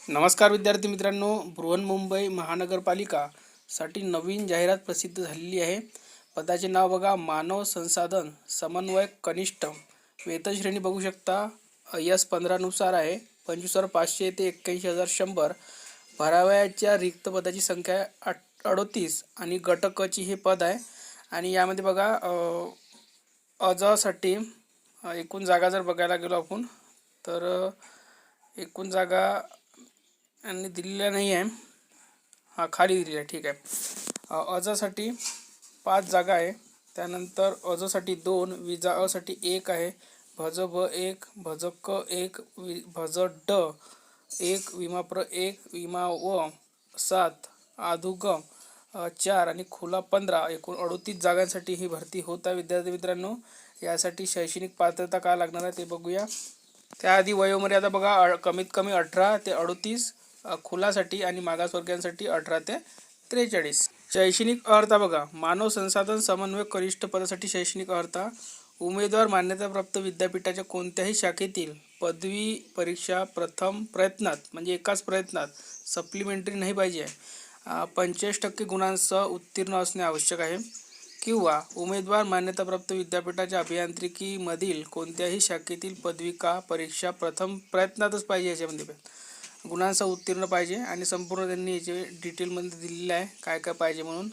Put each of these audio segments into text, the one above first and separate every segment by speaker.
Speaker 1: नमस्कार विद्यार्थी मित्रांनो, बृहन्मुंबई महानगरपालिकासाठी नवीन जाहिरात प्रसिद्ध झालेली आहे. पदाचे नाव बघा, मानव संसाधन समन्वयक कनिष्ठ. वेतन श्रेणी बघू शकता, S15 नुसार आहे, 25,500 ते 81,100. भरावयाच्या रिक्त पदाची संख्या 38 आणि गट क ची हे पद आहे. आणि यामध्ये बघा साठी एकूण जागा जर बघायला गेलो आपण तर एकूण जागा यांनी दिलेल्या नाही आहे, हा खाली दिलेला आहे. ठीक आहे. असाठी 5 जागा आहे. त्यानंतर साठी 2, विजा साठी 1 आहे, भज ब 1, भज क 1, भज ड 1, विमा प्र 1, विमा व 7, आधुग 4 आणि खुला 15. एकूण 38 जागांसाठी ही भरती होत आहे. विद्यार्थी मित्रांनो, यासाठी शैक्षणिक पात्रता काय लागणार आहे ते बघूया. त्याआधी वयोमर्यादा बघा, कमीत कमी 18 ते 38 खुलासाठी आणि मागासवर्गीयांसाठी 18 ते 43. शैक्षणिक अर्हता बघा, मानव संसाधन समन्वयक कनिष्ठ पदासाठी शैक्षणिक अर्हता, उमेदवार मान्यताप्राप्त विद्यापीठाच्या कोणत्याही शाखेतील पदवी परीक्षा प्रथम प्रयत्नात, म्हणजे एकाच प्रयत्नात, सप्लिमेंटरी नाही पाहिजे, 45% गुणांसह उत्तीर्ण असणे आवश्यक आहे, किंवा उमेदवार मान्यताप्राप्त विद्यापीठाच्या अभियांत्रिकीमधील कोणत्याही शाखेतील पदविका परीक्षा प्रथम प्रयत्नातच पाहिजे. याच्यामध्ये गुणांसह उत्तीर्ण पाहिजे. आणि संपूर्ण त्यांनी याचे डिटेलमध्ये दिलेलं आहे काय काय पाहिजे म्हणून.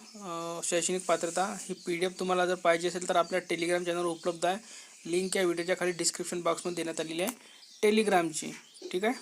Speaker 1: शैक्षणिक पात्रता ही PDF तुम्हाला जर पाहिजे असेल तर आपल्या टेलिग्राम चॅनलवर उपलब्ध आहे. लिंक या व्हिडिओच्या खाली डिस्क्रिप्शन बॉक्समध्ये देण्यात आलेली आहे टेलिग्रामची. ठीक आहे.